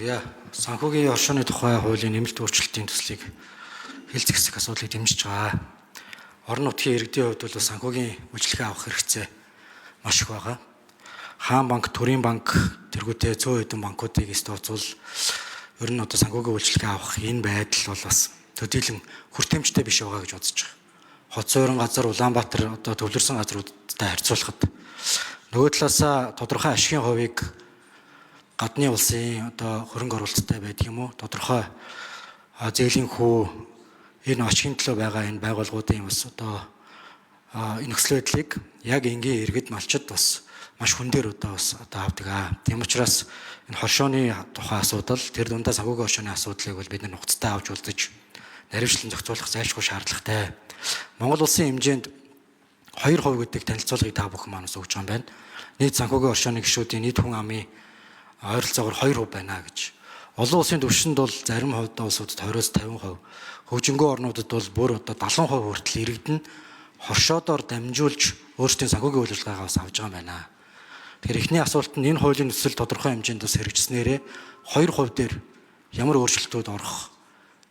Санхүүгийн оршооны тухай хуулийн нэмэлт өөрчлөлтийн төслийг хэлцэх хэсэг асуудлыг дэмжиж байгаа. Орон нутгийн иргэдийн хувьд бол санхүүгийн үйлчлэгээ авах хэрэгцээ маш их байгаа. Хаан банк, төрийн банк тэргүүтээ цөөн хэдэн банкуудыг тооцвол ер нь санхүүгийн үйлчлэгээ авах энэ байдал бол бас төдийлөн хүртээмжтэй биш байгаа гэж бодож байгаа. Хот суурин газар Улаанбаатар төвлөрсөн газруудтай харьцуулахад нөгөө талаасаа тодорхой ашигын хувийг гадны улсын хөрөнгө оруулалттай байдаг юм уу? Тодорхой зээлийн хүү энэ ашигын төлөө байгаа энэ байгууллагуудын бас энэ нөхцөл байдлыг яг энгийн иргэд малчид бас маш хүн дээр бас авдаг. Тийм учраас энэ хоршооны тухай асуудал, тэр дундаа санхүүгийн хоршооны асуудлыг бол бид нухацтай авч үзэж наривчлан зохицуулах зайлшгүй шаардлагатай. Монгол улсын хэмжээнд 2% гэдэг танилцуулгыг та бүхэн манаас өгч байгаа юм байна. Нийт санхүүгийн хоршооны гишүүдийн нийт хүн амын ойролцоогоор 2% байна гэж. Олон улсын түвшинд бол зарим улсуудад 20-50%, хөгжингөө орнуудад бол бүр 70% хүртэл иргэдэн хоршоодоор дамжуулж өөрсдийн санхүүгийн үйлчилгээгээ бас авж байгаа юм байна. Тэгэхээр эхний асуулт нь энэ хуулийн төсөл тодорхой хэмжээнд бас хэрэгжснээрээ 2% дээр ямар өөрчлөлтүүд орох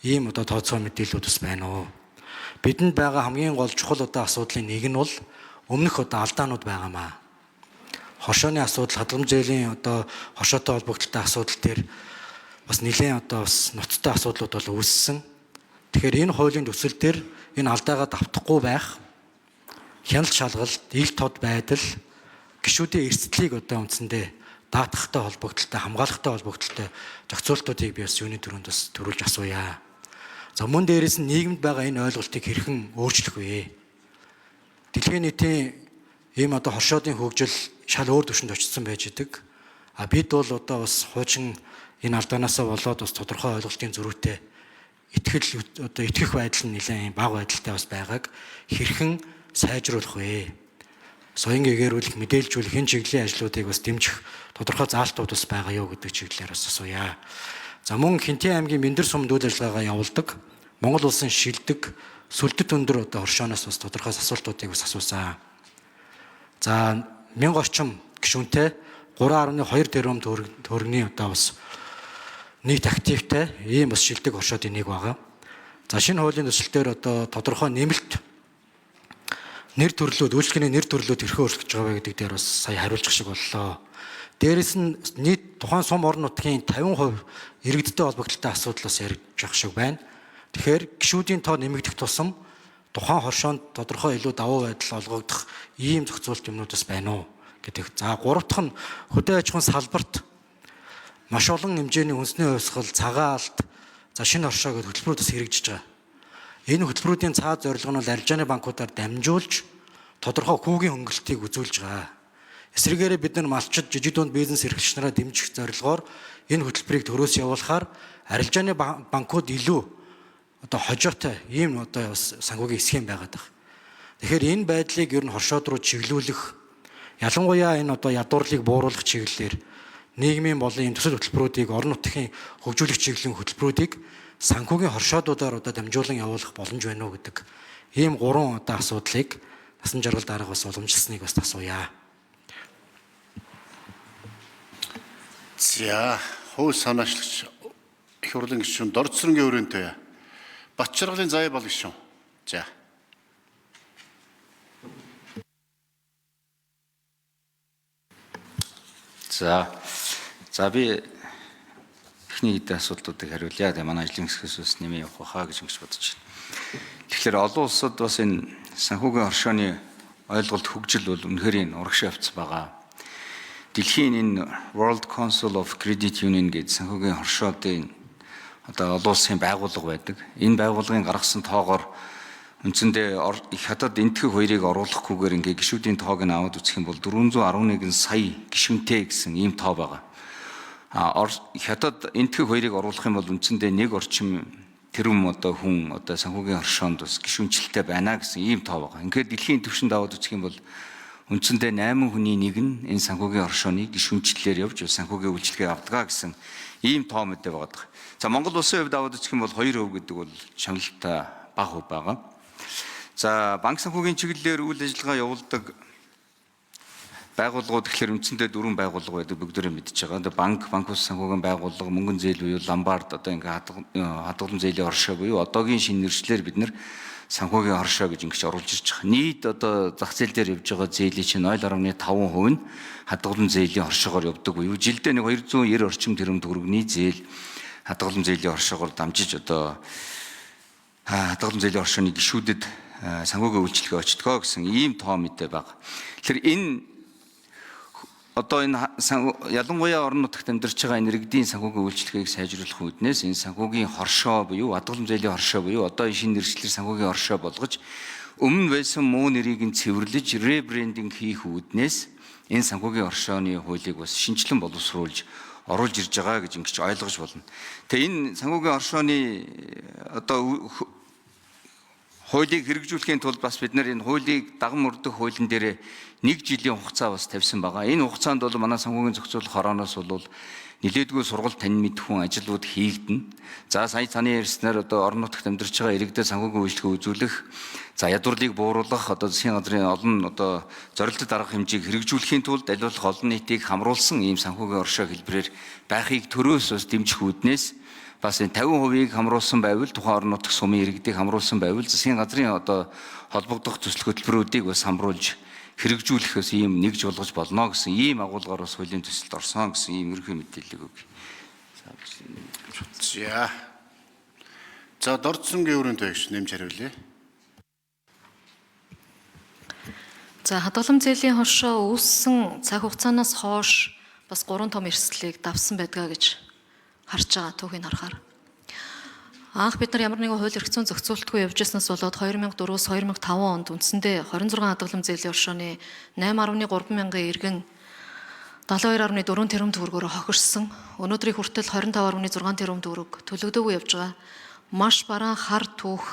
ийм тооцоо мэдээлэлүүд бас байна уу? Бидэнд байгаа хамгийн гол чухал асуудлын нэг нь бол өмнөх алдаанууд байгаамаа. Хоршооны асуудал, хадгаламж зээлийн хоршоотой холбогдолтой асуудал дээр бас нэлээд бас ноцтой асуудлууд бол үүссэн. Тэгэхээр энэ хуулийн төсөл дээр энэ алдаагаа давтахгүй байх, хяналт шалгалт, ил тод байдал, гишүүдийн эрсдлийг үндсэндээ даатгахтай холбогдолтой, хамгаалахтай холбогдолтой зохицуултуудыг би бас юуны төрөнд бас төрүүлж асууя. За мөн дээрээс нь нийгэмд байгаа энэ ойлголтыг хэрхэн өөрчлөх вэ? Дэлхийн нийтийн ийм хоршоодын хөгжил шал өөр түвшинд очсон байж идэг. Бид бол бас хуучин энэ алдаанасаа болоод бас тодорхой ойлголтын зөрүүтэй итгэх байдал нь нэлээд бага байдалтай бас байгааг хэрхэн сайжруулах вэ? Соён гэгэрүүлэх, мэдээлжүүлэх энэ чиглэлийн ажлуудыг бас дэмжих тодорхой заалтууд бас байгаа юу гэдэг чиглэлээр бас асууя. За мөн Хинтээ аймгийн Мэндэр сумд үйл ажиллагаагаа явуулдаг, Монгол улсын шилдэг, сүлдэт өндөр хоршооноос бас тодорхой асуултуудыг бас асуусан. За 1000 орчим гишүүнтэй 3.2 тэрбум төгрөгийн бас нийт активтай ийм бас шилдэг хоршоодын нэг байгаа. За шинэ хуулийн төсөлтөөр тодорхой нэмэлт нэр төрлүүд, үйлчлэгээний нэр төрлүүд хэрхэн өөрчлөгдөж байгаа вэ гэдэг дээр бас сая хариулчих шиг боллоо. Дээрээс нь нийт тухайн сум орон нутгийн 50% иргэдтэй холбогдолтой асуудлаас яригдчих шиг байна. Тэгэхээр гишүүдийн тоо нэмэгдэх тусам тухайн хоршоонд тодорхой илүү давуу байдал олгогдох ийм зохицуулт юмнуудаас байна уу гэдэг. За гурав дахь нь хөдөө аж ахуйн салбарт маш олон хэмжээний үндэсний хувьсгал, цагаан алт, за шинэ хоршоо гэдэг хөтөлбөрүүд бас хэрэгжиж байгаа. Энэ хөтөлбөрүүдийн цаад зорилго нь арилжааны банкудаар дамжуулж тодорхой хүүгийн хөнгөлөлтийг үзүүлж байгаа. Эсвэргээрээ бид нар малчид, жижиг дунд бизнес эрхлэгч нараа дэмжих зорилгоор энэ хөтөлбөрийг төрөөс явуулахаар арилжааны банкуд илүү хожоотой ийм бас санхүүгийн схем байгаад байна. Тэгэхээр энэ байдлыг ер нь хоршоод руу чиглүүлэх, ялангуяа энэ ядуурлыг бууруулах чиглэлээр нийгмийн болон энэ төсөл хөтөлбөрүүдийг орон нутгийн хөгжүүлэх чиглэлийн хөтөлбөрүүдийг санхүүгийн хоршоодуудаар дамжуулан явуулах боломж байна уу гэдэг ийм гурван асуудлыг насан жаргал дарга бас уламжилсныг бас асууя. За, хууль санаачлагч их хурлын гишүүн Дордсрынгийн өрөөнтэй Батчаргалын заяа бол гишүүн. За би эхний хэдэн асуудлуудыг хариулъя. Манай ажлын хэсгээс нэмээ явах хаа гэж бодож байна. Тэгэхээр олон улсад бас энэ санхүүгийн хоршооны ойлголт хөгжил бол үнэхээр урагшаа явцсан байгаа. Дэлхийн энэ World Council of Credit Union гэдэг санхүүгийн хоршоодын олон улсын байгууллага байдаг. Энэ байгууллагын гаргасан тоогоор үндсэндээ их хятад энтгэх хоёрыг оруулахгүйгээр гишүүдийн тоог нь аваад үзэх юм бол 411 сая гишүүнтэй гэсэн ийм тоо байгаа. Хятад энтгэх хоёрыг оруулах юм бол үндсэндээ нэг орчим тэрбум хүн санхүүгийн хоршоонд бас гишүүнчлэлтэй байна гэсэн ийм тоо байгаа. Ингээд дэлхийн түвшинд аваад үзэх юм бол үндсэндээ 8 хүний нэг нь энэ санхүүгийн хоршооны гишүүнчлэлээр явж санхүүгийн үйлчилгээ авдаг гэсэн ийм тоо мэдээ байгаа. За Монгол улсын хувьд аваад үзэх юм бол 2% гэдэг бол шаналтай бага хөв байгаа. За банк санхүүгийн чиглэлээр үйл ажиллагаа явуулдаг байгууллагууд гэхэлэр үндсэндээ 4 байгууллага байдаг бүгдээрээ мэдж байгаа. Одоо банк ус санхүүгийн байгууллага, мөнгөн зээл буюу ломбард, одоо ингээ хадгалан зээлийн оршоо буюу одоогийн шинэ нэршлэлээр бид нар санхүүгийн оршоо гэж ингэж оруулж ирж байгаа. Нийт одоо зах зээл дээр явж байгаа зээлийн чинь 0.5% нь хадгалан зээлийн оршоогоор явдаг буюу жилдээ нэг 290 орчим тэрбум төгрөгийн зээл хадгалан зээлийн оршоогоор дамжиж одоо хадгалан зээлийн оршооны гишүүдэд санхүүгийн үйлчлэгээ очтгоо гэсэн ийм тоо мэдээ байна. Тэгэхээр энэ одоо энэ ялангуяа орон нутагт амьдарч байгаа энэ иргэдийн санхүүгийн үйлчлэгийг сайжруулах үүднээс энэ санхүүгийн хоршоо буюу хадгалан зээлийн хоршоо буюу одоо энэ шинэ нэршлэр санхүүгийн хоршоо болгож өмнө байсан муу нэрийг нь цэвэрлэж ребрендинг хийх үүднээс энэ санхүүгийн хоршооны хуулийг бас шинжилэн боловсруулж оруулж ирж байгаа гэж ингэж ойлгож болно. Тэгээ энэ санхүүгийн хоршооны одоо хуулийг хэрэгжүүлэхийн тулд бас бид нар энэ хуулийг даган мөрдөх хуулийн дээр 1 жилийн хугацаа бас тавьсан байгаа. Энэ хугацаанд бол манай санхүүгийн зохицуулах хорооноос бол нэлээдгүй сургалт тань мэдхүүн ажлууд хийгдэнэ. За сая таны ярьснаар одоо орон нутагт амьдарч байгаа иргэдэд санхүүгийн үйлчлэгээ үзүүлэх, за ядуурлыг бууруулах, одоо засгийн газрын олон одоо зорилттой дарга хэмжээг хэрэгжүүлэхийн тулд аливаалах олон нийтийг хамруулсан ийм санхүүгийн оршоо хэлбэрээр байхыг төрөөс бас дэмжих үүднээс бас энэ 50%-ийг хамруулсан байвал тухайн орон нутгийн сумын иргэдийг хамруулсан байвал засгийн газрын одоо холбогдох төсөл хөтөлбөрүүдийг бас хамруулж хэрэгжүүлэхээс ийм нэгж болгож болно гэсэн ийм агуулгаар бас хуулийн төсөлд орсон гэсэн ийм ерөнхий мэдээлэл өгье. За Дордсонгийн өрөөнд байгч нэмж хариулъя. За хадгалан зээлийн хоршоо үүссэн цаг хугацаанаас хойш бас 3 том эрсдлийг давсан байдгаа гэж харж байгаа түүхийг харахаар. Анх бид нар ямар нэгэн хууль эрх зүйн зохицуултгүй явж яснаас болоод 2004-өөс 2005 онд үндсэндээ 26 хадгалан зээлийн оршооны 8.3 мянган иргэн 72.4 тэрбум төгрөгөөр хохирсон. Өнөөдрийн хүртэл 25.6 тэрбум төгрөг төлөгдөөгүй явж байгаа. Маш бараан хар түүх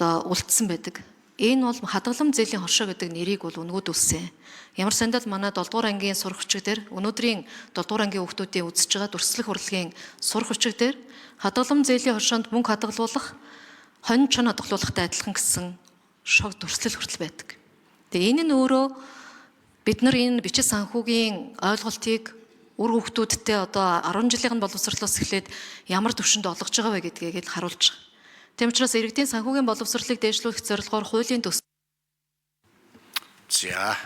одоо үлдсэн байдаг. Энэ бол хадгалан зээлийн хоршоо гэдэг нэрийг бол өнгөдүүлсэн. Ямар сандал манай 7 дугаар ангийн сурах хүчиг дээр өнөөдрийн 7 дугаар ангийн хүүхдүүдийн үзэж байгаа дүрслэх урлагийн сурах хүчиг дээр хадгалан зээлийн хоршоонд мөнгө хадгалуулах, хонь чон хадгалуулахтай адилхан гэсэн шог дүрслэл хүртэл байдаг. Тэгээ энэ нь өөрөө бид нар энэ бичиг санхүүгийн ойлголтыг үр хүүхдүүдтэй одоо 10 жилийн боловсролоос эхлээд ямар төвшөнд олгож байгаа вэ гэдгийг харуулж байгаа. Тийм учраас иргэдийн санхүүгийн боловсролыг дээшлүүлэх зорилгоор хуулийн төсөл. За.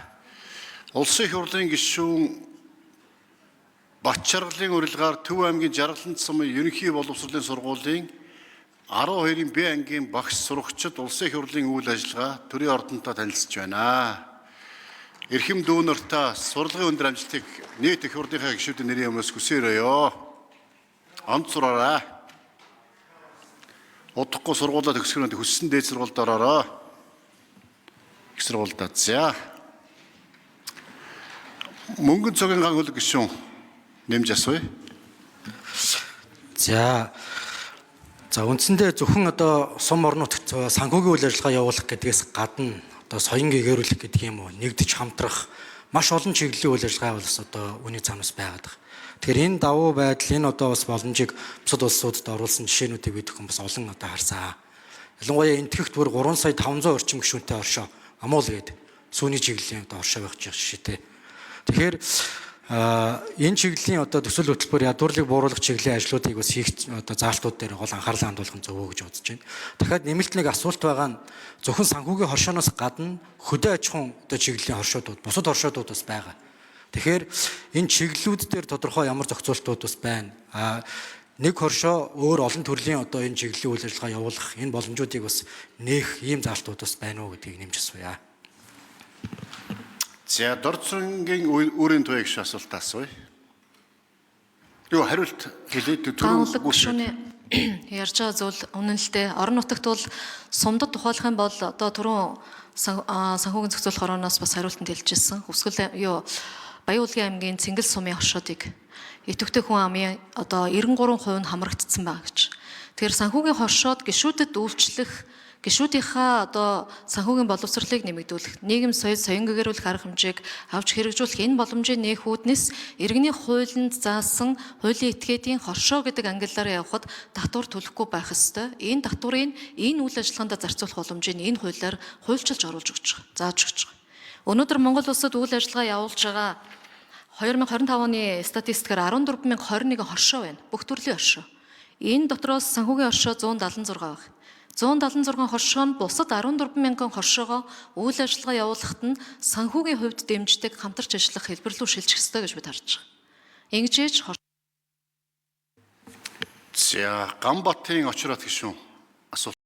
Улсын их хурлын гишүүн Батчаргалын урилгаар Төв аймгийн Жаргалант сумын ерөнхий боловсролын сургуулийн 12-ын Б ангийн багш сурагчид улсын их хурлын үйл ажиллагаа төрийн ордонтой танилцж байна. Эрхэм дүүнэртээ сурлагын өндөр амжилтыг нийт их хурлынхаа гишүүдийн нэрийн өмнөөс хүсээрэй. Онд сураарай. Удахгүй сургуулаа төгсгөнөд хүссэн дээд сургуульд ороорой. Их сургуульд за. Мөнгөн цогийн хан хөлөг гишүүн нэмж асууя. За үндсэндээ зөвхөн одоо сум орон нутагт санхүүгийн үйл ажиллагаа явуулах гэдгээс гадна одоо соён гэгэрүүлэх гэдэг юм уу, нэгдэж хамтрах маш олон чиглэлийн үйл ажиллагаа бол одоо үүний цаанаас байгаад байгаа. Тэгэхээр энэ давуу байдал энэ одоо бас боломжийг бусад улсуудад оруулсан жишээнүүдийг бид хүн бас олон одоо харсан. Ялангуяа энтгэгт бүр 3 сая 500 орчим гишүүнтэй оршоо амуул гээд сүүний чиглэлийн одоо оршоо байх жишээтэй. Тэгэхээр энэ чиглэлийн одоо төсөл хөтөлбөр ядуурлыг бууруулах чиглэлийн ажлуудыг бас хийх одоо заалтууд дээр гол анхаарлаа хандуулах нь зөв гэж бодож байна. Дахиад нэмэлт нэг асуулт байгаа нь зөвхөн санхүүгийн хоршооноос гадна хөдөө аж ахуйн одоо чиглэлийн хоршоодууд, бусад хоршоодууд бас байгаа. Тэгэхээр энэ чиглэлүүд дээр тодорхой ямар зохицуултууд бас байна. Нэг хоршоо өөр олон төрлийн одоо энэ чиглэлийн үйл ажиллагаа явуулах энэ боломжуудыг бас нээх ийм заалтууд бас байна уу гэдгийг нэмж асууя. За Дордсонгийн өөрийн туяа гişүү асуулт асууя. Юу хариулт хэлээд гүшүүний ярьж байгаа зүйл үнэн л дээ. Орон нутагт бол сумдад тухайлах юм бол одоо түрүүн санхүүгийн зохицуулах хорооноос бас хариултанд хэлжсэн. Хүсгэл юу Баян-Улгийн аймгийн Цэнгэл сумын хоршоодыг идэвхтэй хүн амын одоо 93% нь хамрагдсан байгаа гэж. Тэгэхээр санхүүгийн хоршоод гишүүдэд үйлчлэх гишүүдийнхаа одоо санхүүгийн боловсролыг нэмэгдүүлэх, нийгэм соён гэгэрүүлэх арга хэмжээг авч хэрэгжүүлэх энэ боломжийн нээх үүднээс иргэний хуулинд заасан хуулийн этгээдийн хоршоо гэдэг ангиллаараа явхад татвар төлөхгүй байх ёстой. Энэ татварыг энэ үйл ажиллагаанд зарцуулах боломжийг энэ хуулиар хуульчилж оруулж өгч байгаа. Зааж өгч байгаа. Өнөөдөр Монгол улсад үйл ажиллагаа явуулж байгаа 2025 оны статистикаар 14,021 хоршоо байна. Бүх төрлийн хоршоо. Энэ дотроос санхүүгийн хоршоо 176 байна. 176 хоршоо нь бусад 14,000 хоршоогоо үйл ажиллагаа явуулахад нь санхүүгийн хувьд дэмждэг хамтарч ажиллах хэлбэр рүү шилжих ёстой гэж бид харж байгаа. Ингэжээч За Ганбатын очроод гişүүн асуулт